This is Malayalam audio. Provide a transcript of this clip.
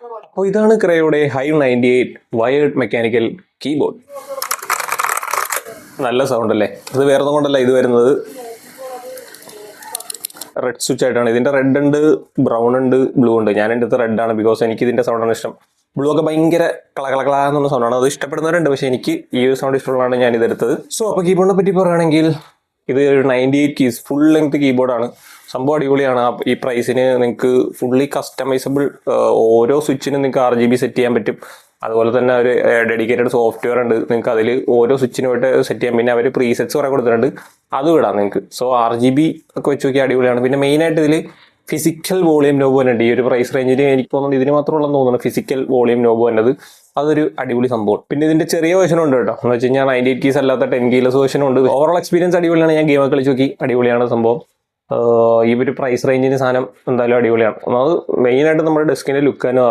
അപ്പോൾ ഇതാണ് ക്രയോയുടെ ഹൈവ് 98 വയേർഡ് മെക്കാനിക്കൽ കീബോർഡ്. നല്ല സൗണ്ട് അല്ലേ? ഇത് വേറെ ഒന്നും കൊണ്ടല്ല, ഇത് വരുന്നത് റെഡ് സ്വിച്ച് ആയിട്ടാണ്. ഇതിന്റെ റെഡ് ഉണ്ട്, ബ്രൗൺ ഉണ്ട്, ബ്ലൂ ഉണ്ട്. ഞാൻ എൻ്റെ അടുത്ത് റെഡ് ആണ്, ബിക്കോസ് എനിക്ക് ഇതിന്റെ സൗണ്ടാണ് ഇഷ്ടം. ബ്ലൂ ഒക്കെ ഭയങ്കര കളകള എന്നുള്ള സൗണ്ടാണ്, അത് ഇഷ്ടപ്പെടുന്നവരുണ്ട്, പക്ഷെ എനിക്ക് ഈ ഒരു സൗണ്ട് ഇഷ്ടമുള്ളതാണ് ഞാൻ ഇതെടുത്തത്. സോ അപ്പോൾ കീബോർഡിനെ പറ്റി പറയുകയാണെങ്കിൽ ഇത് ഒരു 98 കീസ് ഫുൾ ലെങ്ത് കീബോർഡാണ്. സംഭവം അടിപൊളിയാണ്. ഈ പ്രൈസിന് നിങ്ങൾക്ക് ഫുള്ളി കസ്റ്റമൈസബിൾ, ഓരോ സ്വിച്ചിനും നിങ്ങൾക്ക് RGB സെറ്റ് ചെയ്യാൻ പറ്റും. അതുപോലെ തന്നെ ഒരു ഡെഡിക്കേറ്റഡ് സോഫ്റ്റ്വെയർ ഉണ്ട്, നിങ്ങൾക്ക് അതിൽ ഓരോ സ്വിച്ചിനുമായിട്ട് സെറ്റ് ചെയ്യാം. പിന്നെ അവർ പ്രീസെറ്റ്സ് കുറെ കൊടുത്തിട്ടുണ്ട്, അത് വിടാം നിങ്ങൾക്ക്. സോ RGB ഒക്കെ വെച്ച് നോക്കിയാൽ അടിപൊളിയാണ്. പിന്നെ മെയിനായിട്ട് ഇതിൽ ഫിസിക്കൽ വോളിയം നോബ് തന്നെ ഉണ്ട്. ഈ ഒരു പ്രൈസ് റേഞ്ചിൽ എനിക്ക് തോന്നുന്നു ഇതിന് മാത്രമുള്ളതെന്ന് തോന്നുന്നു ഫിസിക്കൽ വോളിയം നോബ് വന്നത്. അതൊരു അടിപൊളി സംഭവം. പിന്നെ ഇതിന്റെ ചെറിയ വേർഷൻ ഉണ്ട് കേട്ടോ, എന്ന് വെച്ച് കഴിഞ്ഞാൽ 98 കീസ് അല്ലാത്ത 10 കീലസ് വേർഷൻ ഉണ്ട്. ഓവറോൾ എക്സ്പീരിയൻസ് അടിപൊളിയാണ്. ഞാൻ ഗെയിമൊക്കെ കളിച്ച് നോക്കി, അടിപൊളിയാണ് സംഭവം. ഈ ഒരു പ്രൈസ് റേഞ്ചിന് സാധനം എന്തായാലും അടിപൊളിയാണ്. അത് മെയിനായിട്ട് നമ്മുടെ ഡെസ്കിന്റെ ലുക്ക് തന്നെ